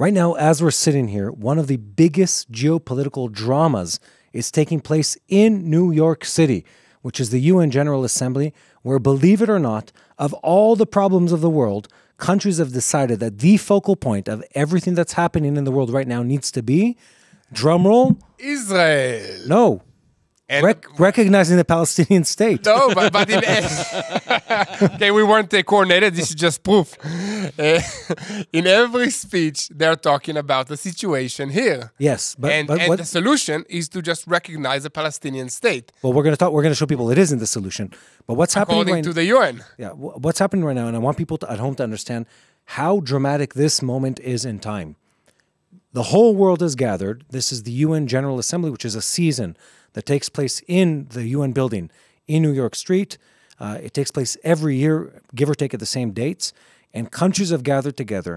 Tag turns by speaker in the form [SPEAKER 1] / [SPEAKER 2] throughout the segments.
[SPEAKER 1] Right now, as we're sitting here, one of the biggest geopolitical dramas is taking place in New York City, which is the UN General Assembly, where, believe it or not, of all the problems of the world, countries have decided that the focal point of everything that's happening in the world right now needs to be, drumroll,
[SPEAKER 2] Israel.
[SPEAKER 1] no,
[SPEAKER 2] And
[SPEAKER 1] recognizing the Palestinian state.
[SPEAKER 2] no, but in okay, we weren't coordinated. This is just proof. In every speech, they're talking about the situation here.
[SPEAKER 1] Yes, but
[SPEAKER 2] and
[SPEAKER 1] what,
[SPEAKER 2] the solution is to just recognize a Palestinian state,
[SPEAKER 1] well, we're going to show people it isn't the solution. But what's happening
[SPEAKER 2] according
[SPEAKER 1] right
[SPEAKER 2] to the UN.
[SPEAKER 1] Yeah, what's happening right now, and I want people at home to understand how dramatic this moment is in time. The whole world is gathered. This is the UN General Assembly, which is a season that takes place in the UN building in New York Street. It takes place every year, give or take at the same dates. And countries have gathered together,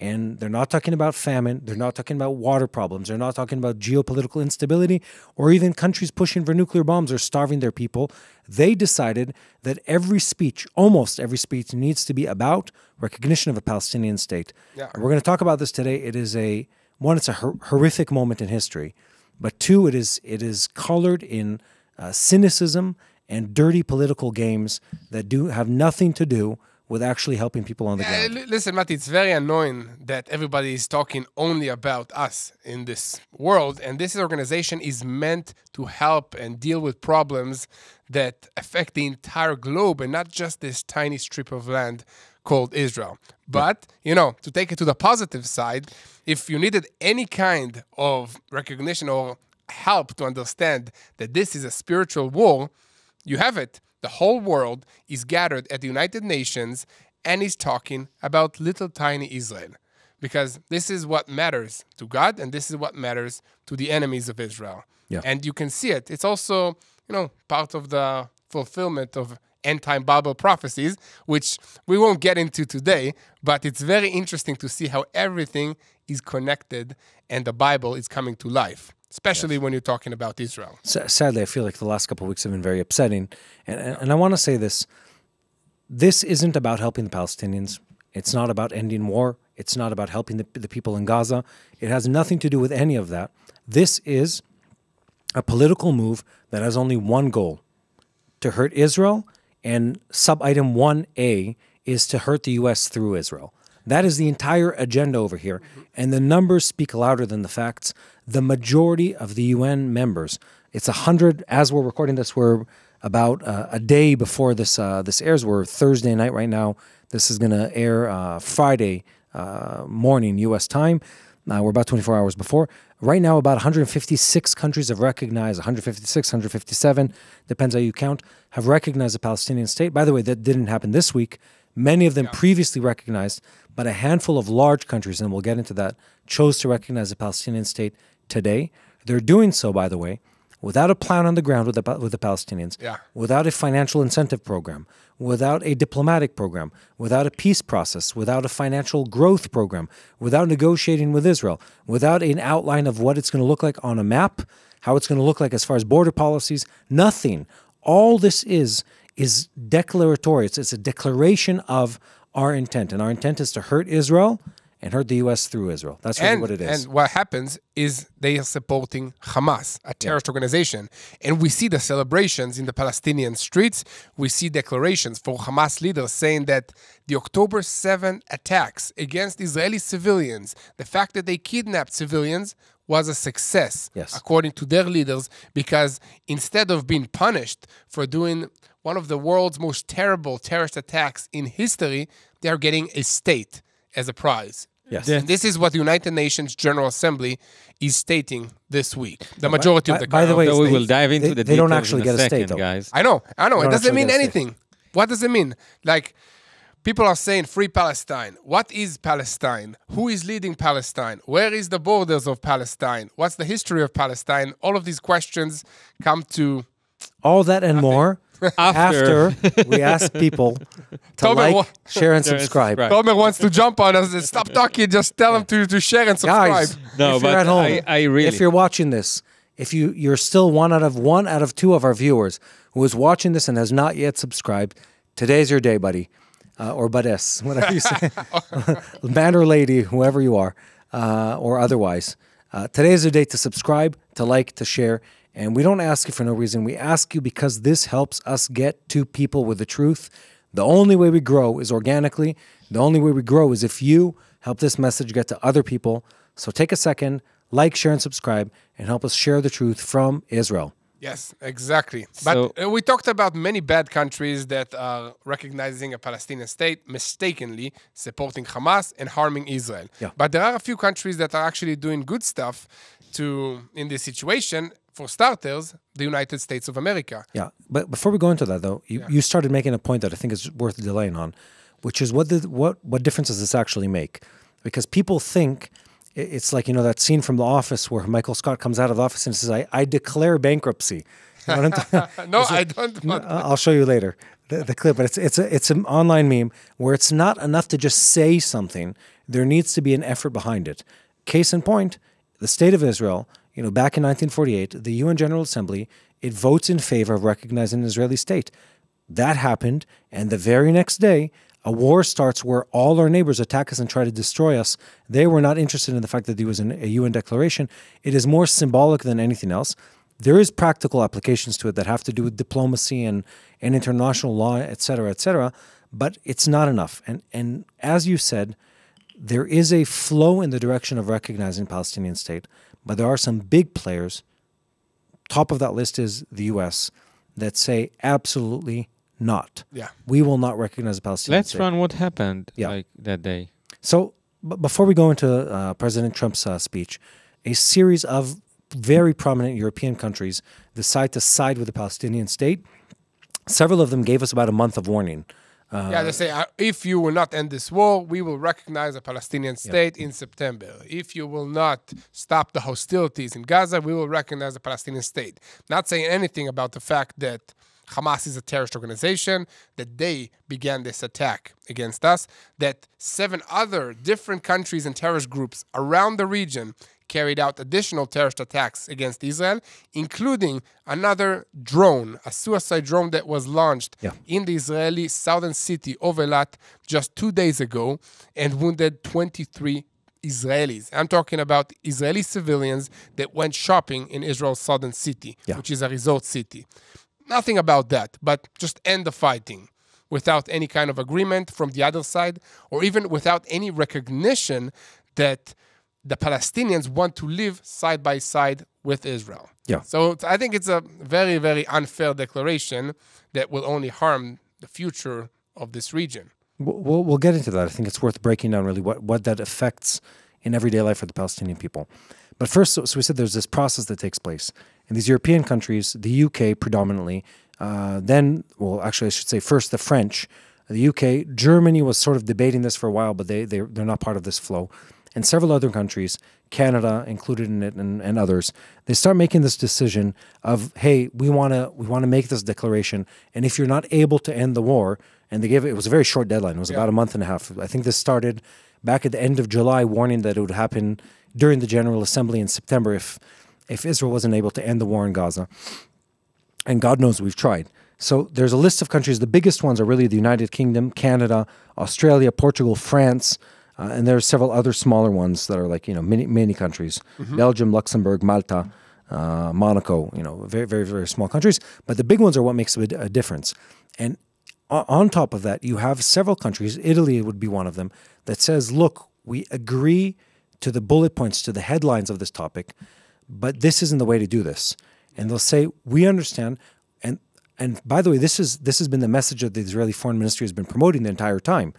[SPEAKER 1] and they're not talking about famine. They're not talking about water problems. They're not talking about geopolitical instability or even countries pushing for nuclear bombs or starving their people. They decided that every speech, almost every speech, needs to be about recognition of a Palestinian state.
[SPEAKER 2] Yeah.
[SPEAKER 1] We're going to talk about this today. It is it's a horrific moment in history. But two, it is colored in cynicism and dirty political games that have nothing to do with actually helping people on the ground.
[SPEAKER 2] Listen, Matti, it's very annoying that everybody is talking only about us in this world, and this organization is meant to help and deal with problems that affect the entire globe and not just this tiny strip of land called Israel. But, to take it to the positive side, if you needed any kind of recognition or help to understand that this is a spiritual war, you have it. The whole world is gathered at the United Nations and is talking about little tiny Israel. Because this is what matters to God, and this is what matters to the enemies of Israel.
[SPEAKER 1] Yeah.
[SPEAKER 2] And you can see it. It's also, part of the fulfillment of end-time Bible prophecies, which we won't get into today, but it's very interesting to see how everything is connected and the Bible is coming to life, especially when you're talking about Israel.
[SPEAKER 1] Sadly, I feel like the last couple of weeks have been very upsetting. And I want to say this. This isn't about helping the Palestinians. It's not about ending war. It's not about helping the people in Gaza. It has nothing to do with any of that. This is a political move that has only one goal: to hurt Israel. And sub-item 1A is to hurt the U.S. through Israel. That is the entire agenda over here. And the numbers speak louder than the facts. The majority of the UN members, it's 100, as we're recording this, we're about a day before this airs. We're Thursday night right now. This is going to air Friday morning U.S. time. We're about 24 hours before. Right now, about 156 countries have recognized, 156, 157, depends how you count, have recognized the Palestinian state. By the way, that didn't happen this week. Many of them previously recognized, but a handful of large countries, and we'll get into that, chose to recognize the Palestinian state today. They're doing so, by the way, without a plan on the ground with the Palestinians, without a financial incentive program, without a diplomatic program, without a peace process, without a financial growth program, without negotiating with Israel, without an outline of what it's going to look like on a map, how it's going to look like as far as border policies, nothing. All this is declaratory. It's a declaration of our intent, and our intent is to hurt Israel and hurt the U.S. through Israel. That's really what it is.
[SPEAKER 2] And what happens is they are supporting Hamas, a terrorist organization. And we see the celebrations in the Palestinian streets. We see declarations for Hamas leaders saying that the October 7 attacks against Israeli civilians, the fact that they kidnapped civilians, was a success, according to their leaders, because instead of being punished for doing one of the world's most terrible terrorist attacks in history, they are getting a state as a prize.
[SPEAKER 1] Yes.
[SPEAKER 2] And this is what the United Nations General Assembly is stating this week. The majority of the
[SPEAKER 1] by the way,
[SPEAKER 3] so we will dive into the
[SPEAKER 1] they
[SPEAKER 3] details
[SPEAKER 1] don't actually
[SPEAKER 3] in a
[SPEAKER 1] get a
[SPEAKER 3] second,
[SPEAKER 1] state, though.
[SPEAKER 3] guys.
[SPEAKER 2] I know. It doesn't mean
[SPEAKER 1] get a state.
[SPEAKER 2] anything. What does it mean? Like, people are saying free Palestine. What is Palestine? Who is leading Palestine? Where is the borders of Palestine? What's the history of Palestine? All of these questions come to...
[SPEAKER 1] All that and more after we ask people to like, share, and subscribe.
[SPEAKER 2] Tomer wants to jump on us. Stop talking. Just tell him to share and subscribe.
[SPEAKER 1] Guys,
[SPEAKER 3] No,
[SPEAKER 1] if you're
[SPEAKER 3] but
[SPEAKER 1] at home,
[SPEAKER 3] I really...
[SPEAKER 1] if you're watching this, if you're still one out of two of our viewers who is watching this and has not yet subscribed, today's your day, buddy. Or buddess, whatever you say. Man or lady, whoever you are. or otherwise. Today is the day to subscribe, to like, to share. And we don't ask you for no reason. We ask you because this helps us get to people with the truth. The only way we grow is organically. The only way we grow is if you help this message get to other people. So take a second, like, share, and subscribe, and help us share the truth from Israel.
[SPEAKER 2] Yes, exactly. But we talked about many bad countries that are recognizing a Palestinian state, mistakenly supporting Hamas and harming Israel.
[SPEAKER 1] Yeah.
[SPEAKER 2] But there are a few countries that are actually doing good stuff in this situation. For starters, the United States of America.
[SPEAKER 1] Yeah, but before we go into that, though, you started making a point that I think is worth delaying on, which is what difference does this actually make? Because people think it's like, that scene from The Office where Michael Scott comes out of the office and says, I declare bankruptcy. You know
[SPEAKER 2] No, I don't.
[SPEAKER 1] I'll show you later the clip, but it's an online meme where it's not enough to just say something. There needs to be an effort behind it. Case in point, the state of Israel, back in 1948, the UN General Assembly, it votes in favor of recognizing an Israeli state. That happened, and the very next day, a war starts where all our neighbors attack us and try to destroy us. They were not interested in the fact that there was a UN declaration. It is more symbolic than anything else. There is practical applications to it that have to do with diplomacy and international law, et cetera, but it's not enough. And as you said, there is a flow in the direction of recognizing Palestinian state, but there are some big players. Top of that list is the U.S. that say absolutely not.
[SPEAKER 2] Yeah,
[SPEAKER 1] we will not recognize a Palestinian state.
[SPEAKER 3] Let's run what happened that day.
[SPEAKER 1] So before we go into President Trump's speech, a series of very prominent European countries decide to side with the Palestinian state. Several of them gave us about a month of warning.
[SPEAKER 2] They say, if you will not end this war, we will recognize a Palestinian state in September. If you will not stop the hostilities in Gaza, we will recognize a Palestinian state. Not saying anything about the fact that Hamas is a terrorist organization, that they began this attack against us, that 7 other different countries and terrorist groups around the region carried out additional terrorist attacks against Israel, including another drone, a suicide drone that was launched in the Israeli southern city of Eilat just 2 days ago and wounded 23 Israelis. I'm talking about Israeli civilians that went shopping in Israel's southern city, which is a resort city. Nothing about that, but just end the fighting without any kind of agreement from the other side, or even without any recognition that the Palestinians want to live side by side with Israel.
[SPEAKER 1] Yeah.
[SPEAKER 2] So I think it's a very, very unfair declaration that will only harm the future of this region.
[SPEAKER 1] We'll get into that. I think it's worth breaking down really what that affects in everyday life for the Palestinian people. But first, so we said there's this process that takes place. In these European countries, the UK predominantly, I should say first the French, the UK, Germany was sort of debating this for a while, but they're not part of this flow. And several other countries, Canada included in it, and others, they start making this decision of, hey, we want to make this declaration, and if you're not able to end the war, and it was a very short deadline, it was about a month and a half. I think this started back at the end of July, warning that it would happen during the General Assembly in September if Israel wasn't able to end the war in Gaza. And God knows we've tried. So there's a list of countries. The biggest ones are really the United Kingdom, Canada, Australia, Portugal, France, and there are several other smaller ones that are like, mini countries. Belgium, Luxembourg, Malta, Monaco, very, very, very small countries. But the big ones are what makes a difference. And on top of that, you have several countries, Italy would be one of them, that says, look, we agree to the bullet points, to the headlines of this topic, but this isn't the way to do this. And they'll say, we understand. And by the way, this has been the message that the Israeli Foreign Ministry has been promoting the entire time.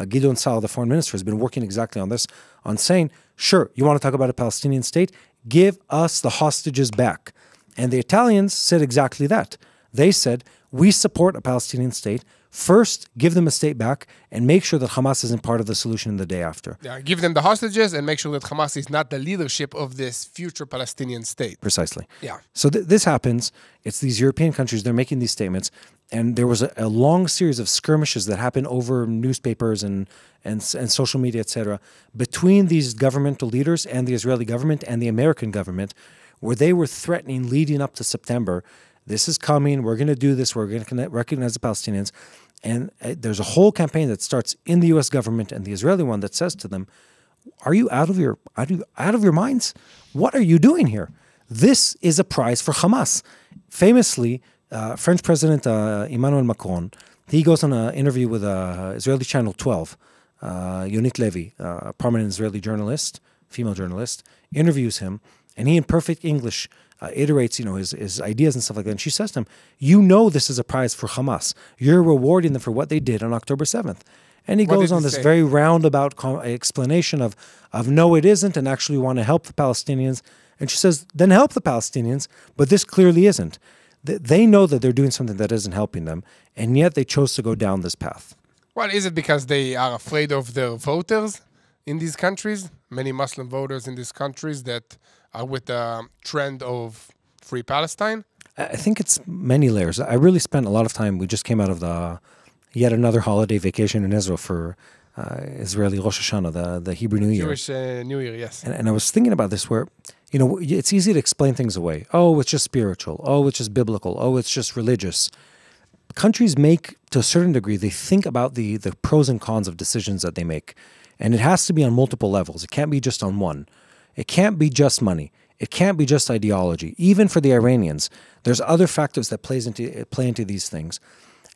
[SPEAKER 1] Gideon Saar, the Foreign Minister, has been working exactly on this, on saying, sure, you want to talk about a Palestinian state? Give us the hostages back. And the Italians said exactly that. They said, we support a Palestinian state. First, give them a state back and make sure that Hamas isn't part of the solution the day after.
[SPEAKER 2] Yeah, give them the hostages and make sure that Hamas is not the leadership of this future Palestinian state.
[SPEAKER 1] Precisely.
[SPEAKER 2] Yeah.
[SPEAKER 1] So this happens. It's these European countries, they're making these statements. And there was a long series of skirmishes that happened over newspapers and social media, etc., between these governmental leaders and the Israeli government and the American government, where they were threatening leading up to September, this is coming, we're going to do this, we're going to recognize the Palestinians. And there's a whole campaign that starts in the U.S. government and the Israeli one that says to them, Are you out of your minds? What are you doing here? This is a prize for Hamas. Famously, French President Emmanuel Macron, he goes on an interview with Israeli Channel 12, Yonit Levy, a prominent Israeli journalist, female journalist, interviews him, and he in perfect English iterates, his ideas and stuff like that. And she says to him, this is a prize for Hamas. You're rewarding them for what they did on October 7th. And he goes on this very roundabout explanation of no, it isn't, and actually want to help the Palestinians. And she says, then help the Palestinians, but this clearly isn't. They know that they're doing something that isn't helping them, and yet they chose to go down this path.
[SPEAKER 2] Well, is it because they are afraid of their voters in these countries? Many Muslim voters in these countries that are with the trend of free Palestine?
[SPEAKER 1] I think it's many layers. I really spent a lot of time. We just came out of yet another holiday vacation in Israel for Israeli Rosh Hashanah, the Hebrew New Year.
[SPEAKER 2] Jewish New Year, yes.
[SPEAKER 1] And I was thinking about this where, it's easy to explain things away. Oh, it's just spiritual. Oh, it's just biblical. Oh, it's just religious. Countries make, to a certain degree, they think about the pros and cons of decisions that they make. And it has to be on multiple levels. It can't be just on one. It can't be just money. It can't be just ideology. Even for the Iranians, there's other factors that play into these things.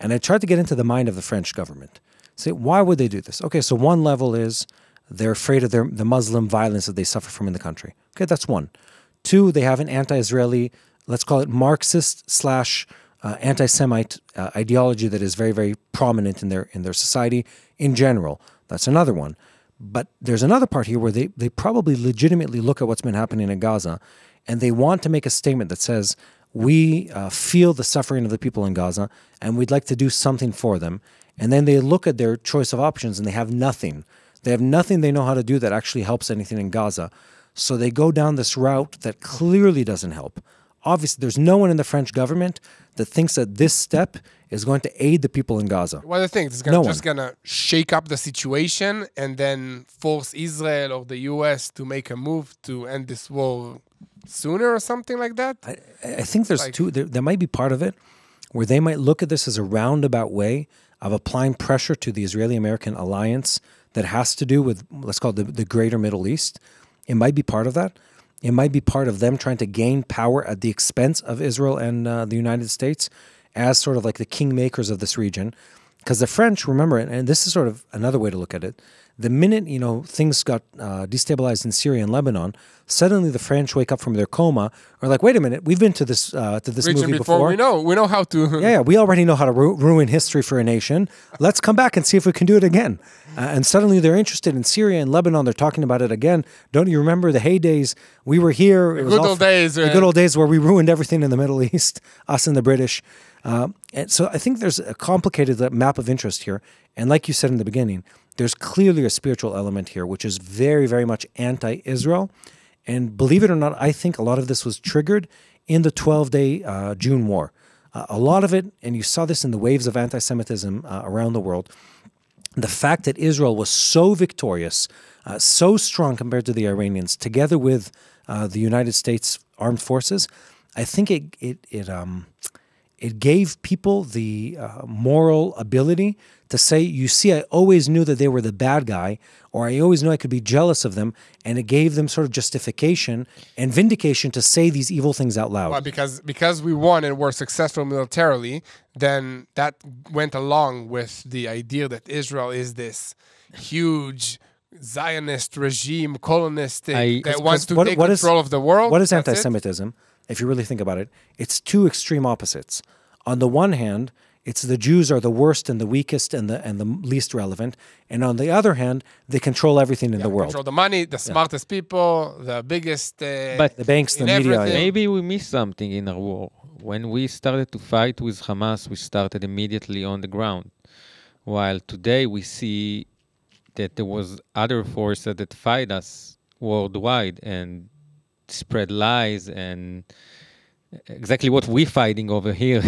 [SPEAKER 1] And I tried to get into the mind of the French government. Say, why would they do this? Okay, so one level is they're afraid of the Muslim violence that they suffer from in the country. Okay, that's one. Two, they have an anti-Israeli, let's call it Marxist / anti-Semite ideology that is very, very prominent in their society in general. That's another one. But there's another part here where they probably legitimately look at what's been happening in Gaza, and they want to make a statement that says, we feel the suffering of the people in Gaza, and we'd like to do something for them. And then they look at their choice of options, and they have nothing. They have nothing they know how to do that actually helps anything in Gaza. So they go down this route that clearly doesn't help. Obviously, there's no one in the French government that thinks that this step is going to aid the people in Gaza.
[SPEAKER 2] Well, I think it's just going to shake up the situation and then force Israel or the U.S. to make a move to end this war sooner or something like that.
[SPEAKER 1] I think there's two. There might be part of it where they might look at this as a roundabout way of applying pressure to the Israeli-American alliance that has to do with, let's call it the greater Middle East. It might be part of that. It might be part of them trying to gain power at the expense of Israel and the United States as sort of like the kingmakers of this region. Because the French, remember, and this is sort of another way to look at it, the minute, things got destabilized in Syria and Lebanon, suddenly the French wake up from their coma, are like, wait a minute, we've been to this movie before.
[SPEAKER 2] We know how to.
[SPEAKER 1] Yeah, we already know how to ruin history for a nation. Let's come back and see if we can do it again. And suddenly they're interested in Syria and Lebanon. They're talking about it again. Don't you remember the heydays? We were here.
[SPEAKER 2] The good old days.
[SPEAKER 1] The good old days where we ruined everything in the Middle East, us and the British. And so I think there's a complicated map of interest here. And like you said in the beginning, there's clearly a spiritual element here, which is very, very much anti-Israel. And believe it or not, I think a lot of this was triggered in the 12-day June war. A lot of it, and you saw this in the waves of anti-Semitism around the world, the fact that Israel was so victorious, so strong compared to the Iranians, together with the United States armed forces, I think it gave people the moral ability to say, you see, I always knew that they were the bad guy, or I always knew I could be jealous of them, and it gave them sort of justification and vindication to say these evil things out loud.
[SPEAKER 2] Well, because we won and were successful militarily, then that went along with the idea that Israel is this huge Zionist regime, colonistic, that wants to take control of the world.
[SPEAKER 1] What is anti-Semitism? If you really think about it, it's two extreme opposites. On the one hand, it's the Jews are the worst and the weakest and the least relevant. And on the other hand, they control everything in the world.
[SPEAKER 2] Control the money, the smartest people, the biggest...
[SPEAKER 1] but the banks, the media...
[SPEAKER 3] Maybe we missed something in our war. When we started to fight with Hamas, we started immediately on the ground. While today we see that there was other forces that fight us worldwide and spread lies and exactly what we're fighting over here.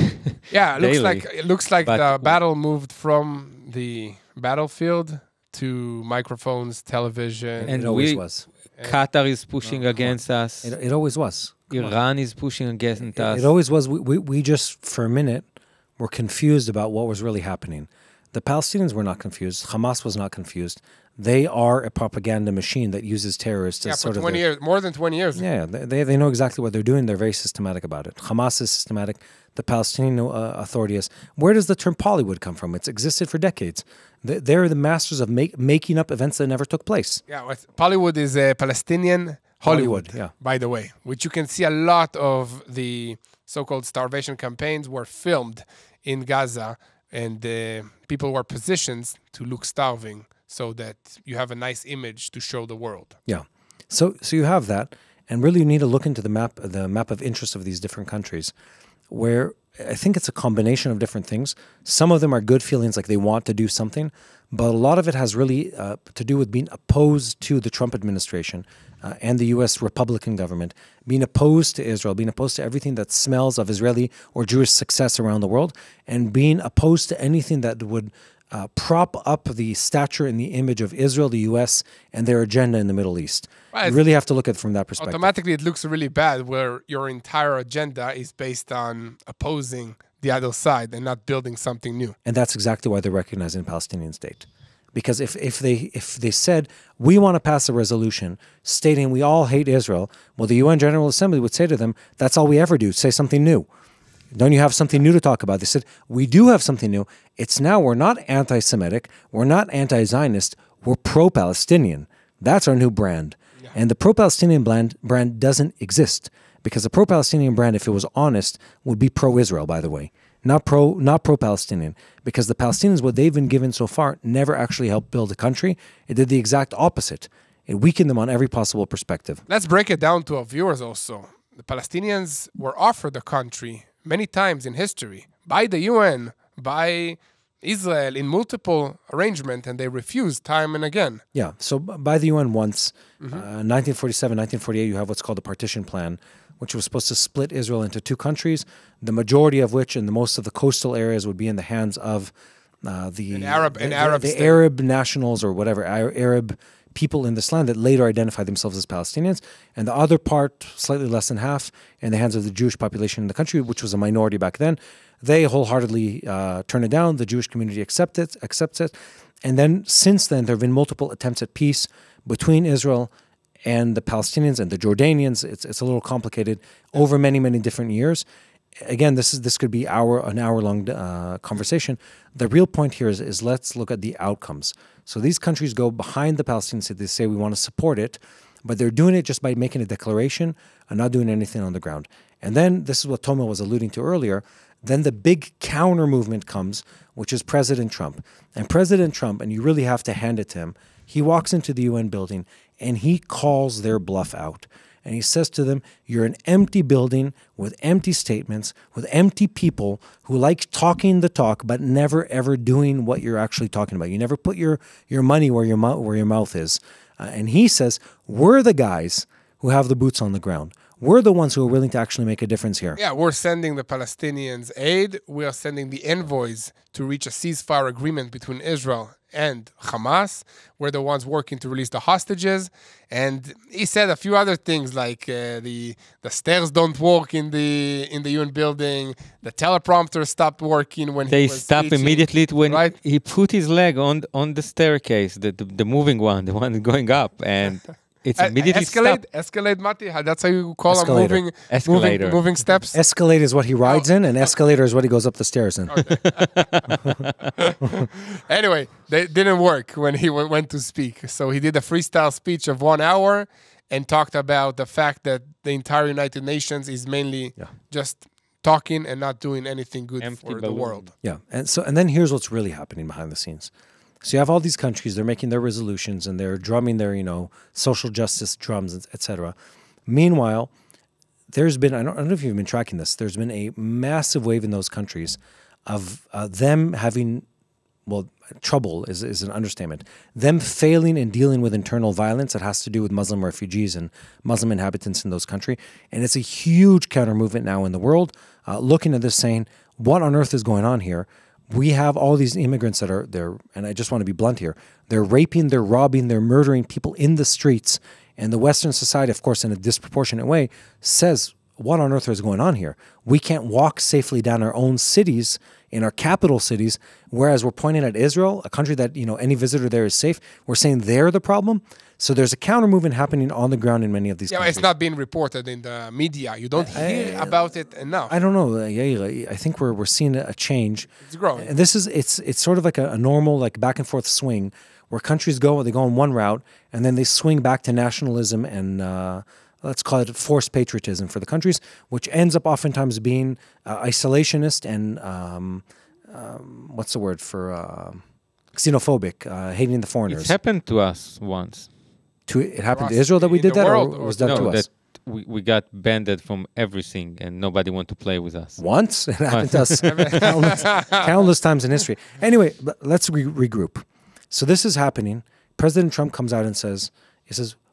[SPEAKER 2] Yeah, it looks like the battle moved from the battlefield to microphones, television.
[SPEAKER 1] And it always was.
[SPEAKER 3] Qatar is pushing against us.
[SPEAKER 1] It always was.
[SPEAKER 3] Iran is pushing against us.
[SPEAKER 1] It always was. We just, for a minute, were confused about what was really happening. The Palestinians were not confused. Hamas was not confused. They are a propaganda machine that uses terrorists as
[SPEAKER 2] for
[SPEAKER 1] sort of
[SPEAKER 2] 20 years, more than 20 years.
[SPEAKER 1] yeah, they know exactly what they're doing. They're very systematic about it. Hamas is systematic. The Palestinian Authority is. Where does the term Bollywood come from? It's existed for decades. They're the masters of making up events that never took place.
[SPEAKER 2] Yeah, Bollywood is a Palestinian Hollywood,
[SPEAKER 1] yeah.
[SPEAKER 2] by the way, which you can see a lot of the so-called starvation campaigns were filmed in Gaza, and people were positioned to look starving so that you have a nice image to show the world.
[SPEAKER 1] Yeah. So you have that, and really you need to look into the map of interest of these different countries, where I think it's a combination of different things. Some of them are good feelings, like they want to do something, but a lot of it has really to do with being opposed to the Trump administration and the U.S. Republican government, being opposed to Israel, being opposed to everything that smells of Israeli or Jewish success around the world, and being opposed to anything that would prop up the stature and the image of Israel, the U.S., and their agenda in the Middle East.
[SPEAKER 2] Well,
[SPEAKER 1] you really have to look at it from that perspective.
[SPEAKER 2] Automatically, it looks really bad where your entire agenda is based on opposing the other side and not building something new.
[SPEAKER 1] And that's exactly why they're recognizing a Palestinian state. Because if they said, we want to pass a resolution stating we all hate Israel, well, the UN General Assembly would say to them, that's all we ever do, say something new. Don't you have something new to talk about? They said, we do have something new. It's now we're not anti-Semitic, we're not anti-Zionist, we're pro-Palestinian. That's our new brand. Yeah. And the pro-Palestinian brand doesn't exist, because the pro-Palestinian brand, if it was honest, would be pro-Israel, by the way. Not pro-Palestinian, because the Palestinians, what they've been given so far, never actually helped build a country. It did the exact opposite. It weakened them on every possible perspective.
[SPEAKER 2] Let's break it down to our viewers also. The Palestinians were offered a country many times in history by the UN, by Israel in multiple arrangements, and they refused time and again.
[SPEAKER 1] Yeah, so by the UN once, 1947, 1948, you have what's called the partition plan, which was supposed to split Israel into two countries, the majority of which and the most of the coastal areas would be in the hands of the Arab nationals or whatever, Arab people in this land that later identified themselves as Palestinians, and the other part, slightly less than half, in the hands of the Jewish population in the country, which was a minority back then. They wholeheartedly turn it down. The Jewish community accepts it. And then, since then, there have been multiple attempts at peace between Israel and the Palestinians and the Jordanians. It's a little complicated over many, many different years. Again, this could be an hour-long conversation. The real point here is let's look at the outcomes. So these countries go behind the Palestinians. They say we want to support it, but they're doing it just by making a declaration and not doing anything on the ground. And then, this is what Tomer was alluding to earlier, then the big counter movement comes, which is President Trump. And President Trump, and you really have to hand it to him, he walks into the UN building and he calls their bluff out. And he says to them, you're an empty building with empty statements, with empty people who like talking the talk, but never ever doing what you're actually talking about. You never put your money where your mouth is. And he says, we're the guys who have the boots on the ground. We're the ones who are willing to actually make a difference here.
[SPEAKER 2] Yeah, we're sending the Palestinians aid. We are sending the envoys to reach a ceasefire agreement between Israel and Hamas. We're the ones working to release the hostages. And he said a few other things like the stairs don't work in the UN building. The teleprompter stopped working when he was
[SPEAKER 3] They stopped
[SPEAKER 2] teaching,
[SPEAKER 3] immediately when
[SPEAKER 2] right?
[SPEAKER 3] he put his leg on the staircase, the moving one, the one going up, and it's immediately stopped.
[SPEAKER 2] Escalade, Mati. That's how you call
[SPEAKER 1] Escalator.
[SPEAKER 3] Escalator.
[SPEAKER 2] moving steps.
[SPEAKER 1] Escalade is what he rides in, and escalator is what he goes up the stairs in.
[SPEAKER 2] Okay. Anyway, they didn't work when he went to speak. So he did a freestyle speech of 1 hour and talked about the fact that the entire United Nations is mainly just talking and not doing anything good for the world.
[SPEAKER 1] Yeah, and then here's what's really happening behind the scenes. So you have all these countries, they're making their resolutions and they're drumming their, social justice drums, etc. Meanwhile, there's been, I don't know if you've been tracking this, there's been a massive wave in those countries of them having, trouble is an understatement, them failing in dealing with internal violence that has to do with Muslim refugees and Muslim inhabitants in those countries. And it's a huge counter movement now in the world, looking at this saying, what on earth is going on here? We have all these immigrants that are there, and I just want to be blunt here. They're raping, they're robbing, they're murdering people in the streets. And the Western society, of course, in a disproportionate way, says, what on earth is going on here? We can't walk safely down our own cities, in our capital cities, whereas we're pointing at Israel, a country that, any visitor there is safe. We're saying they're the problem. So there's a counter movement happening on the ground in many of these countries.
[SPEAKER 2] It's not being reported in the media. You don't hear about it enough.
[SPEAKER 1] I don't know, Yair. I think we're seeing a change.
[SPEAKER 2] It's growing.
[SPEAKER 1] And it's sort of like a normal back and forth swing where countries go in one route and then they swing back to nationalism and let's call it forced patriotism for the countries, which ends up oftentimes being isolationist and what's the word for xenophobic, hating the foreigners.
[SPEAKER 3] It's happened to us once.
[SPEAKER 1] It happened to Israel that we did that, or was that to us?
[SPEAKER 3] We got banned from everything and nobody wanted to play with us.
[SPEAKER 1] Once? It happened to us countless times in history. Anyway, let's regroup. So this is happening. President Trump comes out and says,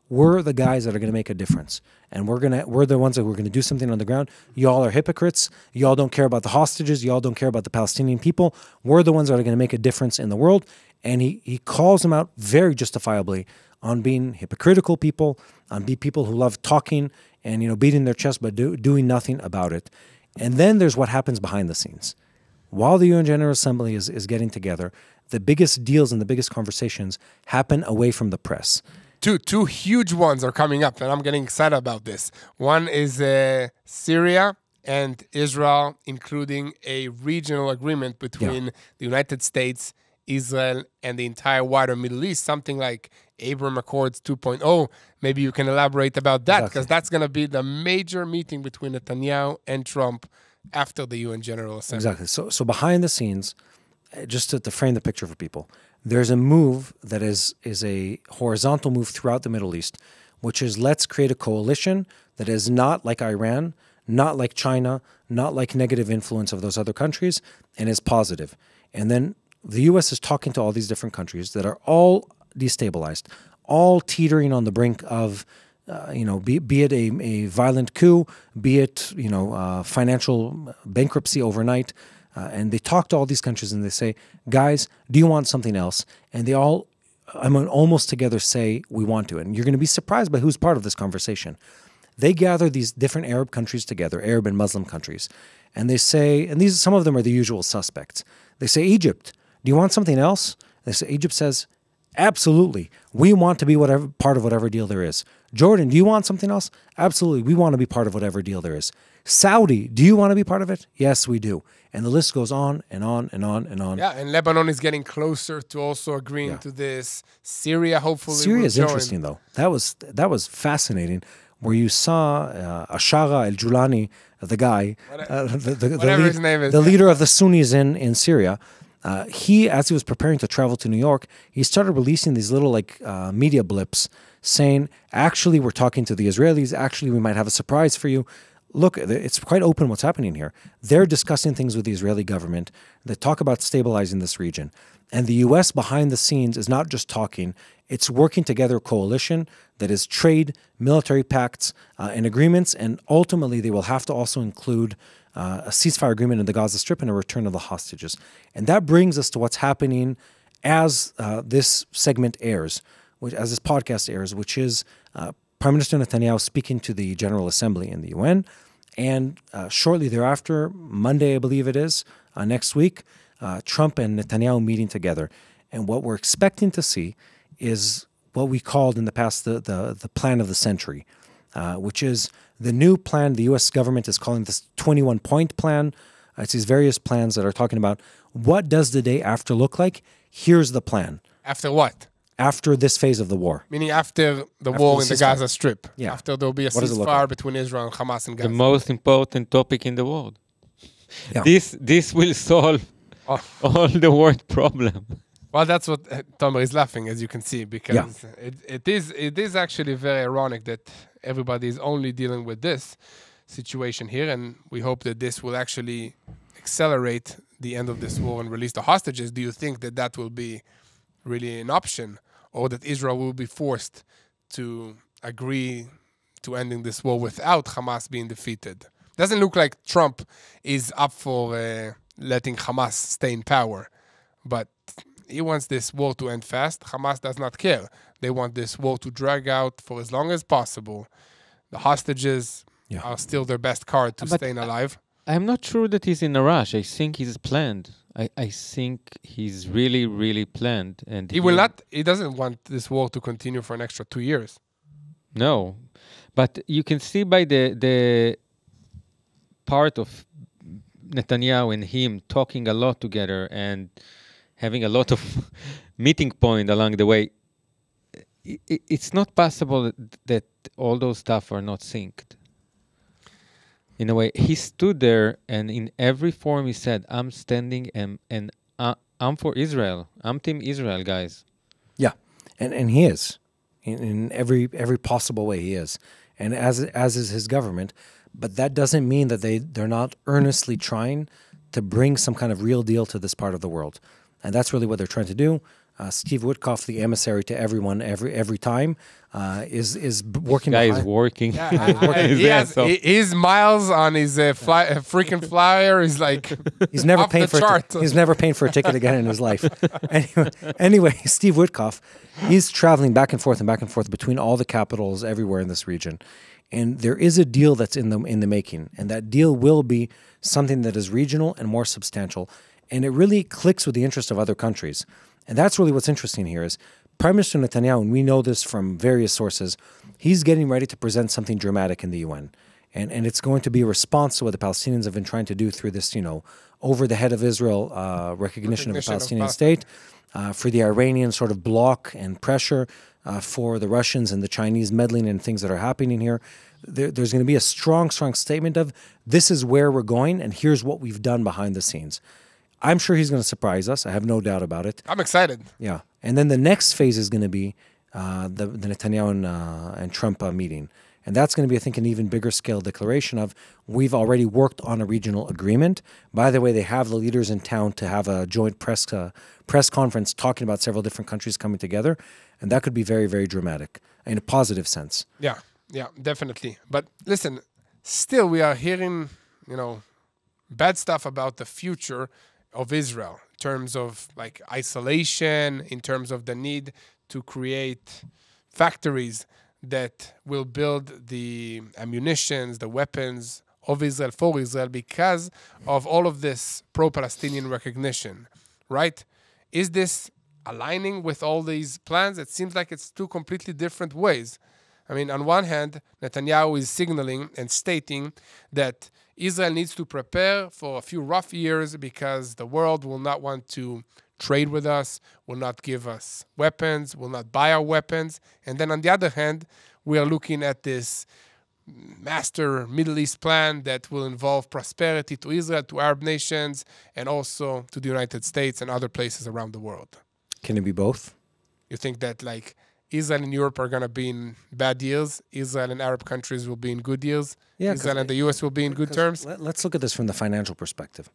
[SPEAKER 1] we're the guys that are going to make a difference. And we're the ones that we're going to do something on the ground. Y'all are hypocrites. Y'all don't care about the hostages. Y'all don't care about the Palestinian people. We're the ones that are going to make a difference in the world. And he calls them out very justifiably on being hypocritical people, on being people who love talking and beating their chest but doing nothing about it. And then there's what happens behind the scenes. While the UN General Assembly is getting together, the biggest deals and the biggest conversations happen away from the press.
[SPEAKER 2] Two huge ones are coming up, and I'm getting excited about this. One is Syria and Israel, including a regional agreement between the United States, Israel, and the entire wider Middle East, something like Abraham Accords 2.0. Maybe you can elaborate about that, because that's going to be the major meeting between Netanyahu and Trump after the UN General Assembly.
[SPEAKER 1] Exactly. So behind the scenes, just to frame the picture for people, there's a move that is a horizontal move throughout the Middle East, which is let's create a coalition that is not like Iran, not like China, not like negative influence of those other countries, and is positive. And then the U.S. is talking to all these different countries that are all destabilized, all teetering on the brink of, be it a violent coup, be it, financial bankruptcy overnight. And they talk to all these countries and they say, guys, do you want something else? And they all, almost together say, we want to. And you're going to be surprised by who's part of this conversation. They gather these different Arab countries together, Arab and Muslim countries. And they say, and some of them are the usual suspects. They say, Egypt, do you want something else? Egypt says, absolutely. We want to be part of whatever deal there is. Jordan, do you want something else? Absolutely. We want to be part of whatever deal there is. Saudi, do you want to be part of it? Yes, we do. And the list goes on and on and on and on.
[SPEAKER 2] Yeah, and Lebanon is getting closer to also agreeing to this. Syria, hopefully,
[SPEAKER 1] Syria is interesting, though. That was fascinating, where you saw Ashara al-Julani, the guy,
[SPEAKER 2] his name is,
[SPEAKER 1] the leader of the Sunnis in Syria. He, as he was preparing to travel to New York, he started releasing these little media blips saying, actually, we're talking to the Israelis. Actually, we might have a surprise for you. Look, it's quite open what's happening here. They're discussing things with the Israeli government that talk about stabilizing this region. And the U.S. behind the scenes is not just talking. It's working together a coalition that is trade, military pacts, and agreements. And ultimately, they will have to also include a ceasefire agreement in the Gaza Strip and a return of the hostages. And that brings us to what's happening as this segment airs, as this podcast airs, which is Prime Minister Netanyahu speaking to the General Assembly in the UN. And shortly thereafter, Monday, I believe it is, next week, Trump and Netanyahu meeting together. And what we're expecting to see is what we called in the past the plan of the century, which is the new plan. The U.S. government is calling this 21-point plan. It's these various plans that are talking about what does the day after look like. Here's the plan.
[SPEAKER 2] After what?
[SPEAKER 1] After this phase of the war.
[SPEAKER 2] Meaning after the war in the Gaza Strip.
[SPEAKER 1] Yeah.
[SPEAKER 2] After there'll be a ceasefire between Israel and Hamas and Gaza.
[SPEAKER 3] The most important topic in the world.
[SPEAKER 1] Yeah.
[SPEAKER 3] This will solve all the world problem.
[SPEAKER 2] Well, that's what Tomer is laughing, as you can see, because it is actually very ironic that everybody is only dealing with this situation here, and we hope that this will actually accelerate the end of this war and release the hostages. Do you think that will be really an option, or that Israel will be forced to agree to ending this war without Hamas being defeated? Doesn't look like Trump is up for letting Hamas stay in power, but he wants this war to end fast. Hamas does not care. They want this war to drag out for as long as possible. The hostages are still their best card to
[SPEAKER 3] But
[SPEAKER 2] staying alive.
[SPEAKER 3] I'm not sure that he's in a rush. I think he's planned. I think he's really, really planned. And
[SPEAKER 2] He will not. He doesn't want this war to continue for an extra 2 years.
[SPEAKER 3] No. But you can see by the part of Netanyahu and him talking a lot together and having a lot of meeting point along the way, it's not possible that all those stuff are not synced. In a way, he stood there and in every forum he said, I'm standing and I'm for Israel. I'm Team Israel, guys.
[SPEAKER 1] Yeah, and he is. In every possible way he is. And as is his government. But that doesn't mean that they're not earnestly trying to bring some kind of real deal to this part of the world. And that's really what they're trying to do. Steve Witkoff, the emissary to everyone every time, is working.
[SPEAKER 3] This guy
[SPEAKER 1] behind.
[SPEAKER 3] is working.
[SPEAKER 2] His miles on his freaking flyer is like
[SPEAKER 1] He's never
[SPEAKER 2] off
[SPEAKER 1] paying
[SPEAKER 2] the
[SPEAKER 1] for
[SPEAKER 2] chart.
[SPEAKER 1] he's never paying for a ticket again in his life. Anyway, Steve Witkoff, he's traveling back and forth between all the capitals everywhere in this region. And there is a deal that's in the making, and that deal will be something that is regional and more substantial, and it really clicks with the interest of other countries. And that's really what's interesting here is Prime Minister Netanyahu, and we know this from various sources, he's getting ready to present something dramatic in the UN. And it's going to be a response to what the Palestinians have been trying to do through this, over the head of Israel recognition of a Palestinian state, for the Iranian sort of block and pressure, for the Russians and the Chinese meddling in things that are happening here. There's going to be a strong statement of this is where we're going and here's what we've done behind the scenes. I'm sure he's going to surprise us. I have no doubt about it.
[SPEAKER 2] I'm excited.
[SPEAKER 1] Yeah. And then the next phase is going to be the Netanyahu and Trump meeting. And that's going to be, I think, an even bigger scale declaration of we've already worked on a regional agreement. By the way, they have the leaders in town to have a joint press conference talking about several different countries coming together. And that could be very, very dramatic in a positive sense.
[SPEAKER 2] Yeah, definitely. But listen, still we are hearing, bad stuff about the future of Israel in terms of like isolation, in terms of the need to create factories that will build the ammunitions, the weapons of Israel for Israel because of all of this pro-Palestinian recognition, right? Is this aligning with all these plans? It seems like it's two completely different ways. I mean, on one hand, Netanyahu is signaling and stating that Israel needs to prepare for a few rough years because the world will not want to trade with us, will not give us weapons, will not buy our weapons. And then on the other hand, we are looking at this master Middle East plan that will involve prosperity to Israel, to Arab nations, and also to the United States and other places around the world.
[SPEAKER 1] Can it be both?
[SPEAKER 2] You think that like Israel and Europe are going to be in bad deals, Israel and Arab countries will be in good deals, Israel and the U.S. will be in good terms?
[SPEAKER 1] Let's look at this from the financial perspective.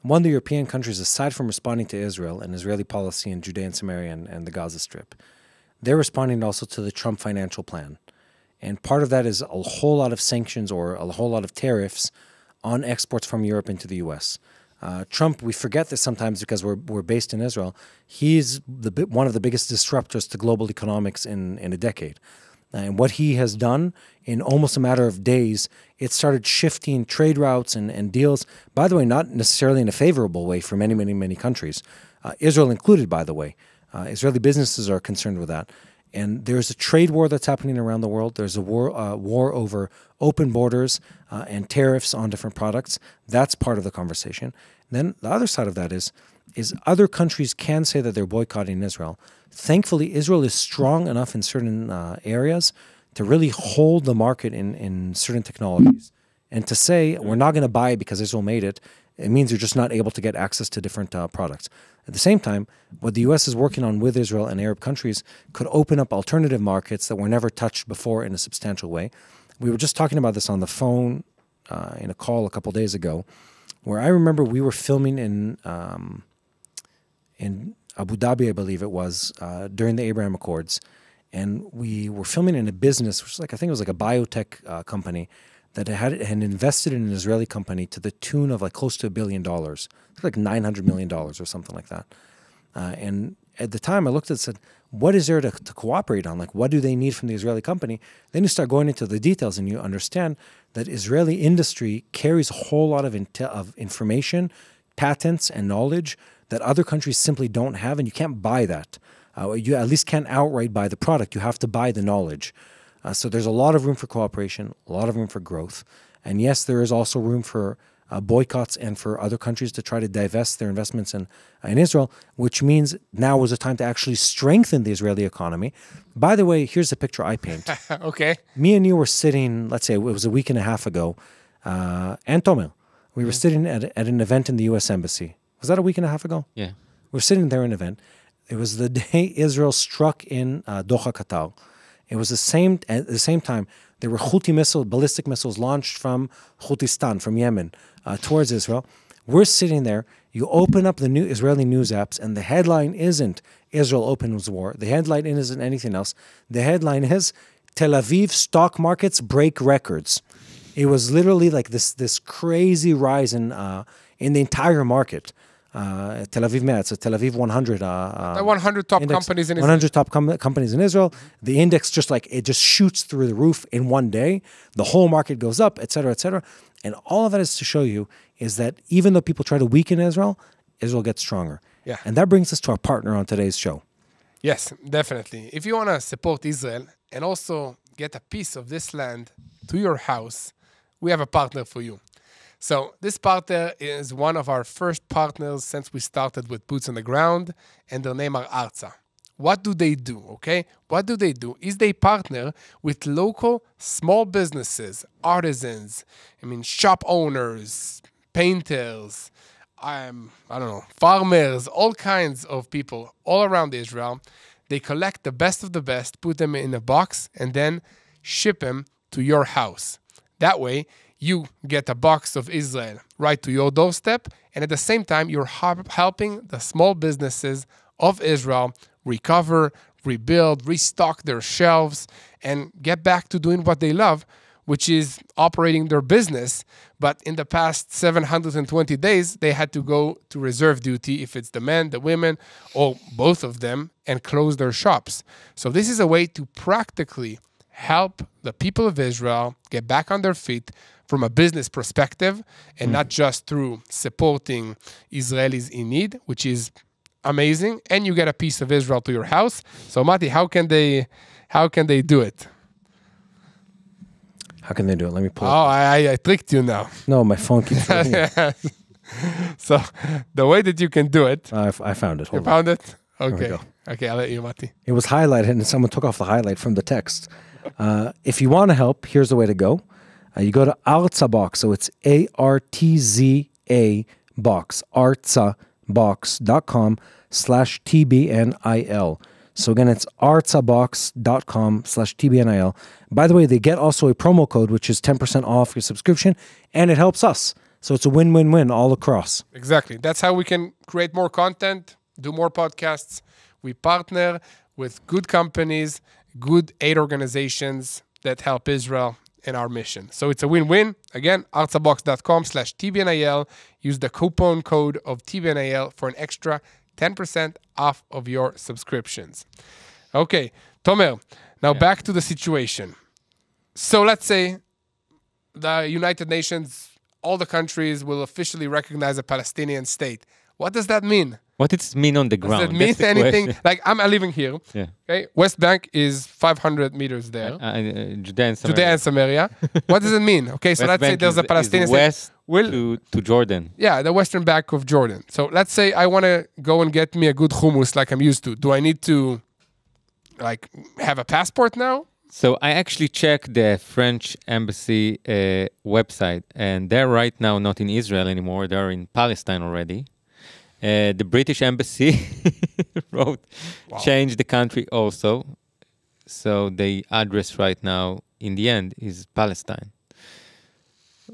[SPEAKER 1] One of the European countries, aside from responding to Israel and Israeli policy in Judea and Samaria and the Gaza Strip, they're responding also to the Trump financial plan. And part of that is a whole lot of sanctions or a whole lot of tariffs on exports from Europe into the U.S. Trump, we forget this sometimes because we're based in Israel. He's one of the biggest disruptors to global economics in a decade. And what he has done in almost a matter of days, it started shifting trade routes and deals, by the way, not necessarily in a favorable way for many, many, many countries. Israel included, by the way. Israeli businesses are concerned with that. And there's a trade war that's happening around the world. There's a war over open borders and tariffs on different products. That's part of the conversation. Then the other side of that is other countries can say that they're boycotting Israel. Thankfully, Israel is strong enough in certain areas to really hold the market in certain technologies. And to say, we're not going to buy it because Israel made it, it means you're just not able to get access to different products. At the same time, what the U.S. is working on with Israel and Arab countries could open up alternative markets that were never touched before in a substantial way. We were just talking about this on the phone in a call a couple days ago, where I remember we were filming in Abu Dhabi, I believe it was, during the Abraham Accords. And we were filming in a business, which was I think it was like a biotech company, that had invested in an Israeli company to the tune of like close to $1 billion, like $900 million or something like that. And at the time I looked at it and said, what is there to cooperate on? Like, what do they need from the Israeli company? Then you start going into the details and you understand that Israeli industry carries a whole lot of information, patents, and knowledge that other countries simply don't have, and you can't buy that. You at least can't outright buy the product. You have to buy the knowledge. So there's a lot of room for cooperation, a lot of room for growth. And yes, there is also room for boycotts and for other countries to try to divest their investments in Israel, which means now is the time to actually strengthen the Israeli economy. By the way, here's the picture I paint.
[SPEAKER 2] Okay.
[SPEAKER 1] Me and you were sitting, let's say it was a week and a half ago, and Tomer, we were sitting at an event in the U.S. Embassy. Was that a week and a half ago?
[SPEAKER 3] Yeah.
[SPEAKER 1] We were sitting there in an event. It was the day Israel struck in Doha, Qatar. It was at the same time, there were Houthi ballistic missiles launched from Houtistan, from Yemen, towards Israel. We're sitting there. You open up the new Israeli news apps, and the headline isn't Israel opens war. The headline isn't anything else. The headline is Tel Aviv stock markets break records. It was literally like this crazy rise in the entire market. Tel Aviv Met, so Tel Aviv 100.
[SPEAKER 2] The 100 top
[SPEAKER 1] index,
[SPEAKER 2] companies in Israel.
[SPEAKER 1] 100 top companies in Israel. The index just shoots through the roof in one day. The whole market goes up, et cetera, et cetera. And all of that is to show you is that even though people try to weaken Israel, Israel gets stronger.
[SPEAKER 2] Yeah.
[SPEAKER 1] And that brings us to our partner on today's show.
[SPEAKER 2] Yes, definitely. If you want to support Israel and also get a piece of this land to your house, we have a partner for you. So this partner is one of our first partners since we started with Boots on the Ground, and their name are Arza. What do they do, okay? What do they do is they partner with local small businesses, artisans, shop owners, painters, farmers, all kinds of people all around Israel. They collect the best of the best, put them in a box, and then ship them to your house. That way, you get a box of Israel right to your doorstep, and at the same time, you're helping the small businesses of Israel recover, rebuild, restock their shelves, and get back to doing what they love, which is operating their business. But in the past 720 days, they had to go to reserve duty if it's the men, the women, or both of them, and close their shops. So this is a way to practically help the people of Israel get back on their feet from a business perspective, and not just through supporting Israelis in need, which is amazing, and you get a piece of Israel to your house. So Mati, how can they do it?
[SPEAKER 1] How can they do it? Let me pull it.
[SPEAKER 2] Oh, I tricked you now.
[SPEAKER 1] No, my phone keeps ringing.
[SPEAKER 2] So the way that you can do it.
[SPEAKER 1] I found it.
[SPEAKER 2] You
[SPEAKER 1] Hold on.
[SPEAKER 2] found it?
[SPEAKER 1] we
[SPEAKER 2] Okay.
[SPEAKER 1] go.
[SPEAKER 2] Okay, I'll let you, Mati.
[SPEAKER 1] It was highlighted and someone took off the highlight from the text. If you want to help, here's the way to go. You go to Arza Box, so it's ARTZA box, artzabox.com/TBNIL. So again, it's artzabox.com/TBNIL. By the way, they get also a promo code, which is 10% off your subscription, and it helps us. So it's a win-win-win all across.
[SPEAKER 2] Exactly. That's how we can create more content, do more podcasts. We partner with good companies, good aid organizations that help Israel in our mission. So it's a win-win. Again, artzabox.com/TBNIL. Use the coupon code of TBNIL for an extra 10% off of your subscriptions. Okay, Tomer, now back to the situation. So let's say the United Nations, all the countries will officially recognize a Palestinian state. What does that mean?
[SPEAKER 3] What does it mean on the ground?
[SPEAKER 2] Does it mean
[SPEAKER 3] That's the
[SPEAKER 2] anything?
[SPEAKER 3] question.
[SPEAKER 2] Like, I'm living here.
[SPEAKER 3] Yeah.
[SPEAKER 2] Okay, West Bank is 500 meters there.
[SPEAKER 3] Judea and Samaria.
[SPEAKER 2] Judea and Samaria. What does it mean? Okay, so
[SPEAKER 3] West
[SPEAKER 2] let's say
[SPEAKER 3] Bank
[SPEAKER 2] there's a
[SPEAKER 3] is
[SPEAKER 2] Palestinian
[SPEAKER 3] west
[SPEAKER 2] state. Will,
[SPEAKER 3] to Jordan.
[SPEAKER 2] yeah, the western bank of Jordan. So let's say I want to go and get me a good hummus like I'm used to. Do I need to have a passport now?
[SPEAKER 3] So I actually checked the French embassy website, and they're right now not in Israel anymore. They're in Palestine already. The British embassy wrote, change the country also. So the address right now, in the end, is Palestine.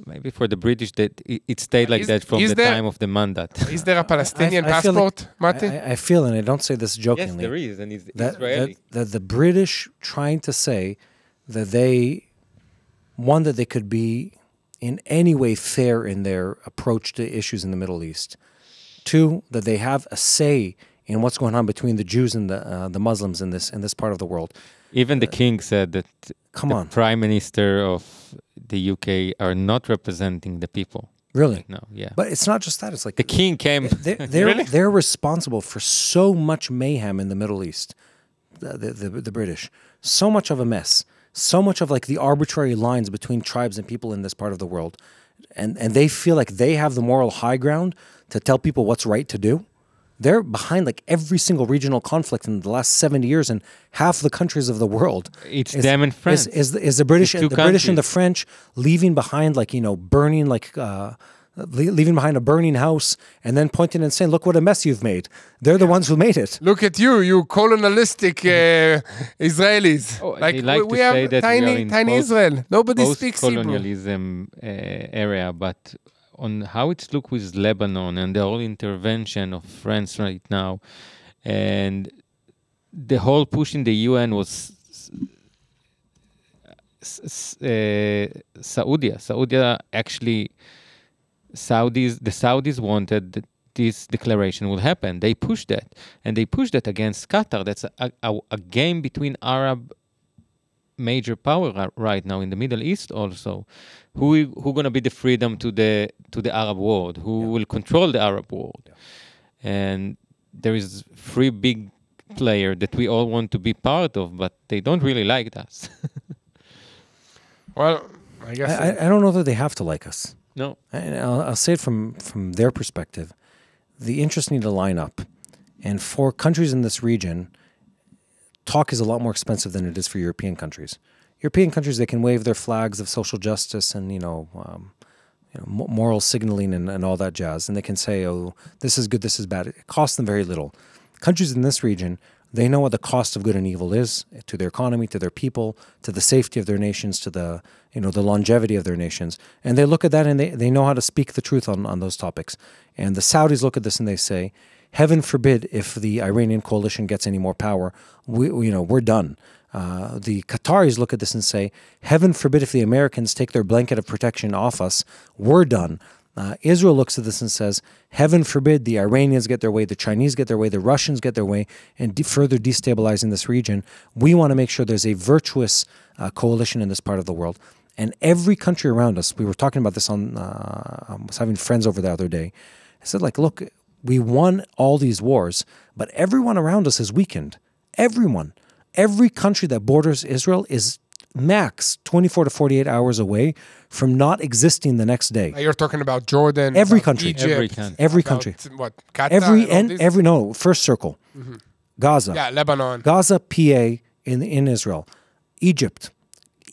[SPEAKER 3] Maybe for the British, that it stayed like that from the time of the mandate.
[SPEAKER 2] Is there a Palestinian
[SPEAKER 1] I feel
[SPEAKER 2] passport, Mati?
[SPEAKER 1] I feel, and I don't say this
[SPEAKER 3] Yes,
[SPEAKER 1] jokingly,
[SPEAKER 3] there is, and it's
[SPEAKER 1] that
[SPEAKER 3] Israeli.
[SPEAKER 1] the British trying to say that they could be in any way fair in their approach to issues in the Middle East. Two, that they have a say in what's going on between the Jews and the Muslims in this part of the world.
[SPEAKER 3] Even the king said that the Prime Minister of the UK are not representing the people.
[SPEAKER 1] Really?
[SPEAKER 3] No, yeah.
[SPEAKER 1] But it's not just that. It's like
[SPEAKER 3] the king came.
[SPEAKER 1] They're responsible for so much mayhem in the Middle East, the British. So much of a mess. So much of like the arbitrary lines between tribes and people in this part of the world. And they feel like they have the moral high ground to tell people what's right to do. They're behind like every single regional conflict in the last 70 years in half the countries of the world.
[SPEAKER 3] It's them and France.
[SPEAKER 1] Is the British and the French leaving behind like, burning leaving behind a burning house and then pointing and saying, look what a mess you've made. They're the ones who made it.
[SPEAKER 2] Look at you colonialistic Israelis.
[SPEAKER 3] Oh, we have
[SPEAKER 2] tiny Israel. Nobody speaks Hebrew.
[SPEAKER 3] Post-colonialism area, but on how it's look with Lebanon and the whole intervention of France right now, and the whole push in the UN was Saudi actually, the Saudis wanted that this declaration will happen. They pushed that, and they pushed that against Qatar. That's a game between Arab major power right now in the Middle East also. Who going to be the freedom to the Arab world? Who will control the Arab world? And there is three big players that we all want to be part of, but they don't really like us.
[SPEAKER 2] Well, I guess
[SPEAKER 1] I don't know that they have to like us.
[SPEAKER 3] No.
[SPEAKER 1] And I'll say it from their perspective. The interests need to line up. And for countries in this region, talk is a lot more expensive than it is for European countries. European countries, they can wave their flags of social justice and, moral signaling and all that jazz. And they can say, oh, this is good, this is bad. It costs them very little. Countries in this region, they know what the cost of good and evil is to their economy, to their people, to the safety of their nations, to the longevity of their nations. And they look at that and they know how to speak the truth on those topics. And the Saudis look at this and they say, heaven forbid if the Iranian coalition gets any more power, we're done. The Qataris look at this and say, heaven forbid if the Americans take their blanket of protection off us, we're done. Israel looks at this and says, heaven forbid the Iranians get their way, the Chinese get their way, the Russians get their way, and further destabilizing this region. We want to make sure there's a virtuous coalition in this part of the world. And every country around us, we were talking about this I was having friends over the other day. I said, look, we won all these wars, but everyone around us is weakened. Everyone. Every country that borders Israel is max 24 to 48 hours away from not existing the next day.
[SPEAKER 2] You're talking about Jordan,
[SPEAKER 1] every country,
[SPEAKER 2] Egypt,
[SPEAKER 1] every country.
[SPEAKER 2] What? Qatar,
[SPEAKER 1] first circle.
[SPEAKER 2] Mm-hmm.
[SPEAKER 1] Gaza.
[SPEAKER 2] Yeah, Lebanon.
[SPEAKER 1] Gaza, PA in Israel. Egypt.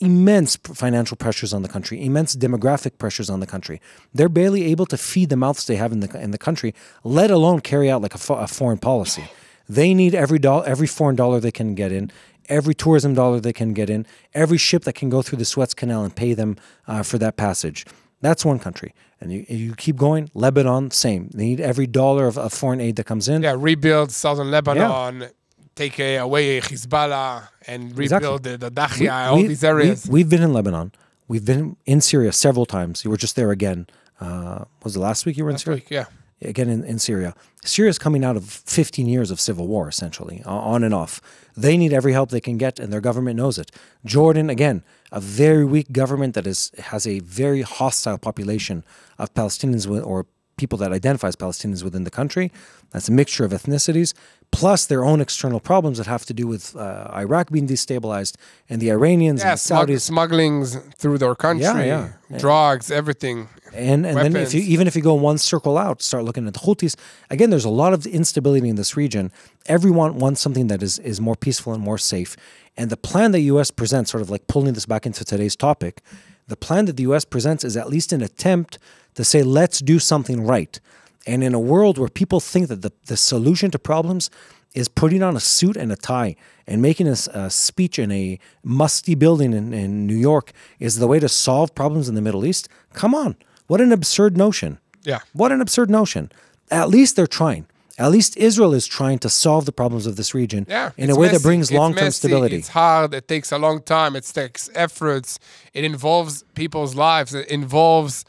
[SPEAKER 1] Immense financial pressures on the country, immense demographic pressures on the country. They're barely able to feed the mouths they have in the country, let alone carry out like a foreign policy. They need every foreign dollar they can get in, every tourism dollar they can get in, every ship that can go through the Suez Canal and pay them for that passage. That's one country. And you keep going, Lebanon, same. They need every dollar of foreign aid that comes in.
[SPEAKER 2] Yeah, rebuild southern Lebanon, take away Hezbollah, and rebuild the Dahia, all these areas.
[SPEAKER 1] We've been in Lebanon. We've been in Syria several times. You were just there again. Was it last week you were in Syria?
[SPEAKER 2] Last week, yeah.
[SPEAKER 1] Again in Syria. Syria's coming out of 15 years of civil war, essentially, on and off. They need every help they can get, and their government knows it. Jordan, again, a very weak government that has a very hostile population of Palestinians or people that identify as Palestinians within the country. That's a mixture of ethnicities, plus their own external problems that have to do with Iraq being destabilized and the Iranians and Saudis.
[SPEAKER 2] Smugglings through their country, drugs, everything.
[SPEAKER 1] And then even if you go one circle out, start looking at the Houthis, again, there's a lot of instability in this region. Everyone wants something that is more peaceful and more safe. And the plan the U.S. presents, sort of like pulling this back into today's topic, the plan that the U.S. presents is at least an attempt to say, let's do something right. And in a world where people think that the solution to problems is putting on a suit and a tie and making a speech in a musty building in New York is the way to solve problems in the Middle East, come on. What an absurd notion.
[SPEAKER 2] Yeah.
[SPEAKER 1] What an absurd notion. At least they're trying. At least Israel is trying to solve the problems of this region in a way that brings long-term stability.
[SPEAKER 2] It's hard. It takes a long time. It takes efforts. It involves people's lives. It involves,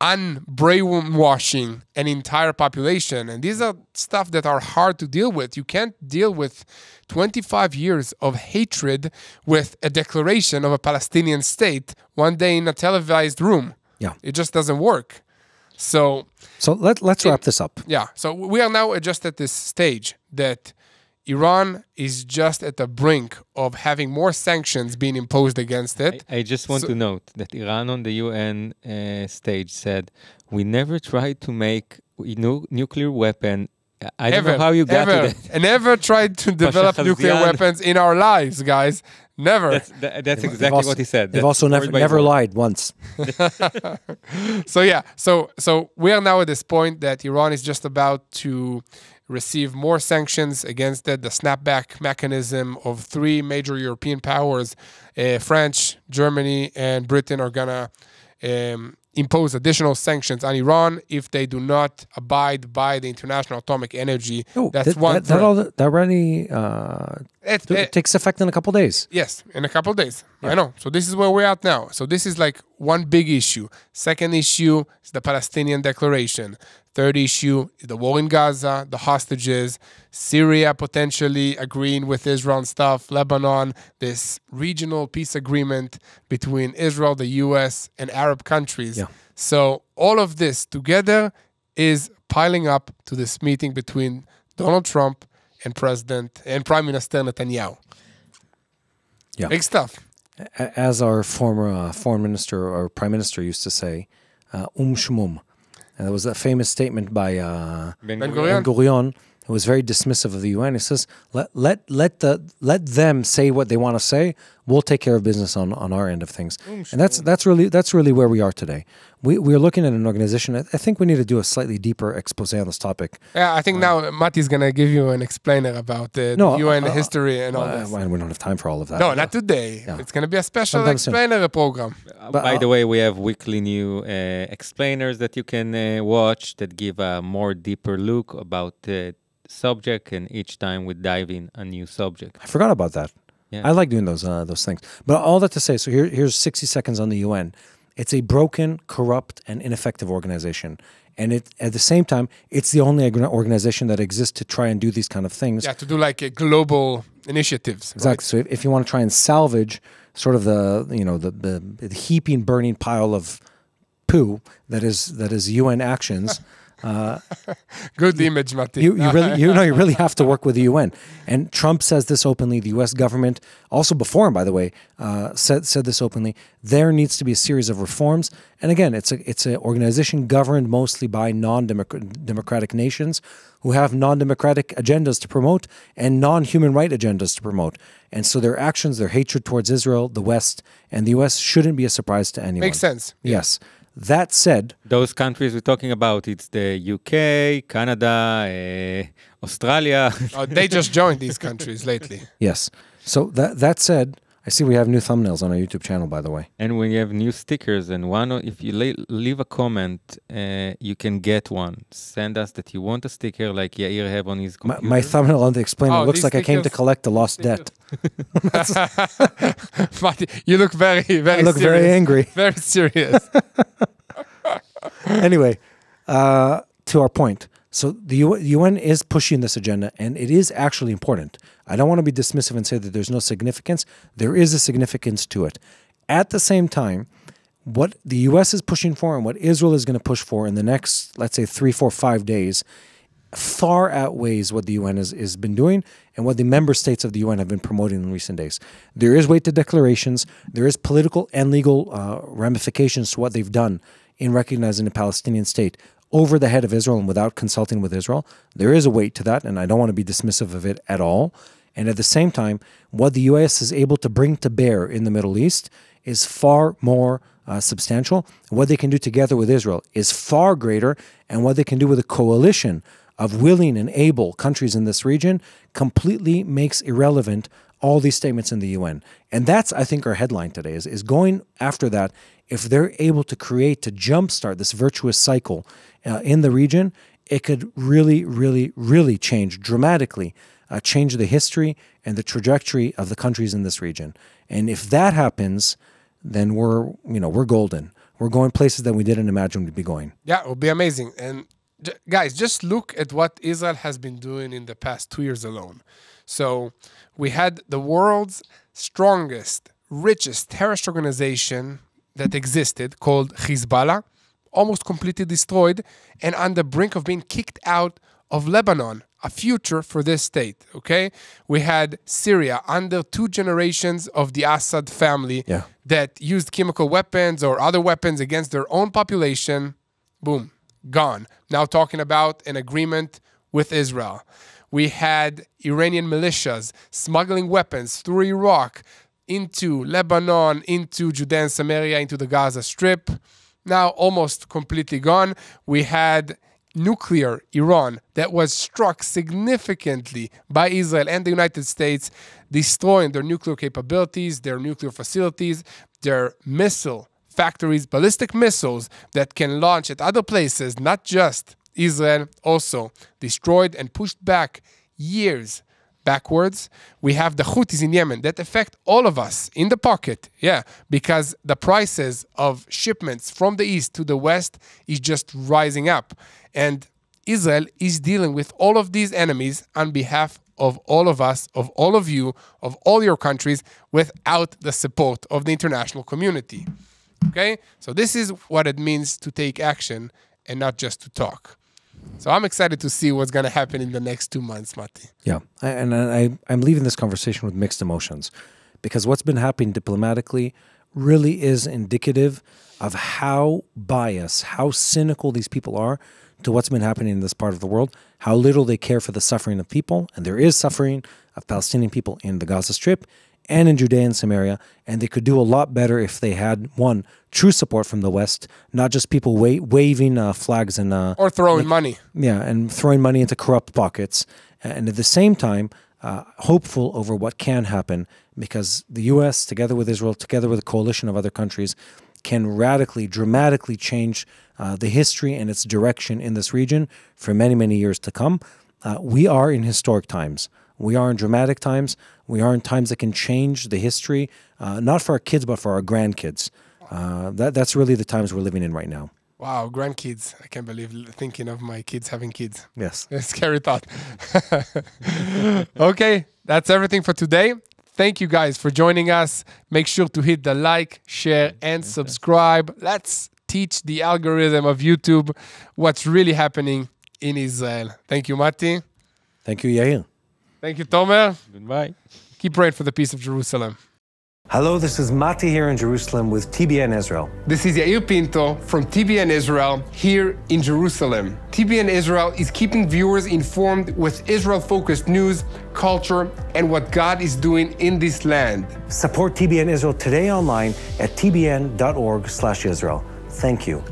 [SPEAKER 2] unbrainwashing an entire population. And these are stuff that are hard to deal with. You can't deal with 25 years of hatred with a declaration of a Palestinian state one day in a televised room.
[SPEAKER 1] Yeah.
[SPEAKER 2] It just doesn't work. So
[SPEAKER 1] let's wrap this up.
[SPEAKER 2] yeah. So we are now just at this stage that Iran is just at the brink of having more sanctions being imposed against it.
[SPEAKER 3] I just want to note that Iran on the UN stage said, we never tried to make nuclear weapon. I don't know how you got to that.
[SPEAKER 2] And never tried to develop nuclear weapons in our lives, guys. Never.
[SPEAKER 3] That's exactly what he said.
[SPEAKER 1] They've also never lied once.
[SPEAKER 2] So yeah, so we are now at this point that Iran is just about to receive more sanctions against it. The snapback mechanism of three major European powers, France, Germany, and Britain, are gonna impose additional sanctions on Iran if they do not abide by the International Atomic Energy. That's one.
[SPEAKER 1] That already it takes effect in a couple of days.
[SPEAKER 2] Yes, in a couple of days. Yeah. I know. So this is where we're at now. So this is like one big issue. Second issue is the Palestinian Declaration. Third issue is the war in Gaza, the hostages, Syria potentially agreeing with Israel and stuff, Lebanon, this regional peace agreement between Israel, the US, and Arab countries.
[SPEAKER 1] Yeah.
[SPEAKER 2] So all of this together is piling up to this meeting between Donald Trump and Prime Minister Netanyahu.
[SPEAKER 1] Yeah.
[SPEAKER 2] Big stuff.
[SPEAKER 1] As our former foreign minister or prime minister used to say, shmum. And there was a famous statement by Ben-Gurion, who was very dismissive of the UN. He says, let them say what they want to say. We'll take care of business on our end of things. And that's really where we are today. We're looking at an organization. I think we need to do a slightly deeper expose on this topic.
[SPEAKER 2] Yeah, I think now Mati's going to give you an explainer about the UN history and all this.
[SPEAKER 1] We don't have time for all of that.
[SPEAKER 2] No, not today. Yeah. It's going to be a special explainer program.
[SPEAKER 3] By the way, we have weekly new explainers that you can watch that give a more deeper look about the subject, and each time we dive in a new subject.
[SPEAKER 1] I forgot about that.
[SPEAKER 3] Yeah.
[SPEAKER 1] I like doing those things. But all that to say, so here's 60 seconds on the UN. It's a broken, corrupt, and ineffective organization. And at the same time, it's the only organization that exists to try and do these kind of things.
[SPEAKER 2] Yeah, to do like a global initiatives.
[SPEAKER 1] Exactly.
[SPEAKER 2] Right?
[SPEAKER 1] So if you want to try and salvage sort of the heaping, burning pile of poo that is UN actions.
[SPEAKER 2] Good image, Mati.
[SPEAKER 1] You really have to work with the UN. And Trump says this openly. The U.S. government, also before him, by the way, said this openly. There needs to be a series of reforms. And again, it's an organization governed mostly by non-democratic nations who have non-democratic agendas to promote and non-human right agendas to promote. And so their actions, their hatred towards Israel, the West, and the U.S. shouldn't be a surprise to anyone.
[SPEAKER 2] Makes sense.
[SPEAKER 1] Yes. That said,
[SPEAKER 3] those countries we're talking about, it's the UK, Canada, Australia.
[SPEAKER 2] They just joined these countries lately.
[SPEAKER 1] Yes. So that said, I see we have new thumbnails on our YouTube channel, by the way.
[SPEAKER 3] And we have new stickers. And if you leave a comment, you can get one. Send us that you want a sticker like Yair have on his computer.
[SPEAKER 1] My thumbnail on the explainer looks like I came to collect a lost debt.
[SPEAKER 2] You look very, very
[SPEAKER 1] I look
[SPEAKER 2] serious.
[SPEAKER 1] very angry.
[SPEAKER 2] Very serious.
[SPEAKER 1] Anyway, to our point. So the UN is pushing this agenda, and it is actually important. I don't want to be dismissive and say that there's no significance. There is a significance to it. At the same time, what the U.S. is pushing for and what Israel is going to push for in the next, let's say, 3, 4, 5 days, far outweighs what the UN has been doing and what the member states of the UN have been promoting in recent days. There is weight to declarations. There is political and legal ramifications to what they've done in recognizing a Palestinian state over the head of Israel and without consulting with Israel. There is a weight to that, and I don't want to be dismissive of it at all. And at the same time, what the U.S. is able to bring to bear in the Middle East is far more substantial. What they can do together with Israel is far greater, and what they can do with a coalition of willing and able countries in this region completely makes irrelevant all these statements in the UN. And that's, I think, our headline today, is going after that. If they're able to jumpstart this virtuous cycle in the region, it could really, really, really dramatically change the history and the trajectory of the countries in this region. And if that happens, then we're golden. We're going places that we didn't imagine we'd be going.
[SPEAKER 2] Yeah, it would be amazing. And guys, just look at what Israel has been doing in the past 2 years alone. So we had the world's strongest, richest terrorist organization that existed called Hezbollah, almost completely destroyed and on the brink of being kicked out of Lebanon, a future for this state, okay? We had Syria under 2 generations of the Assad family that used chemical weapons or other weapons against their own population. Boom, gone. Now talking about an agreement with Israel. We had Iranian militias smuggling weapons through Iraq into Lebanon, into Judea and Samaria, into the Gaza Strip. Now almost completely gone. We had nuclear Iran that was struck significantly by Israel and the United States, destroying their nuclear capabilities, their nuclear facilities, their missile factories, ballistic missiles that can launch at other places, not just Israel, also destroyed and pushed back years backwards. We have the Houthis in Yemen that affect all of us in the pocket, because the prices of shipments from the east to the west is just rising up. And Israel is dealing with all of these enemies on behalf of all of us, of all of you, of all your countries, without the support of the international community. Okay? So this is what it means to take action and not just to talk. So I'm excited to see what's going to happen in the next 2 months, Mati.
[SPEAKER 1] Yeah, and I'm leaving this conversation with mixed emotions, because what's been happening diplomatically really is indicative of how biased, how cynical these people are to what's been happening in this part of the world, how little they care for the suffering of people, and there is suffering of Palestinian people in the Gaza Strip and in Judea and Samaria, and they could do a lot better if they had, one, true support from the West, not just people waving flags and...
[SPEAKER 2] or throwing money.
[SPEAKER 1] Yeah, and throwing money into corrupt pockets, and at the same time, hopeful over what can happen, because the U.S., together with Israel, together with a coalition of other countries, can radically, dramatically change the history and its direction in this region for many, many years to come. We are in historic times. We are in dramatic times. We are in times that can change the history, not for our kids, but for our grandkids. That's really the times we're living in right now.
[SPEAKER 2] Wow, grandkids. I can't believe thinking of my kids having kids.
[SPEAKER 1] Yes.
[SPEAKER 2] A scary thought. Okay, that's everything for today. Thank you guys for joining us. Make sure to hit the like, share, and subscribe. Let's teach the algorithm of YouTube what's really happening in Israel. Thank you, Mati.
[SPEAKER 1] Thank you, Yair.
[SPEAKER 2] Thank you, Tomer.
[SPEAKER 3] Goodbye.
[SPEAKER 2] Keep praying for the peace of Jerusalem.
[SPEAKER 1] Hello, this is Mati here in Jerusalem with TBN Israel.
[SPEAKER 2] This is Yair Pinto from TBN Israel here in Jerusalem. TBN Israel is keeping viewers informed with Israel-focused news, culture, and what God is doing in this land.
[SPEAKER 1] Support TBN Israel today online at tbn.org/Israel. Thank you.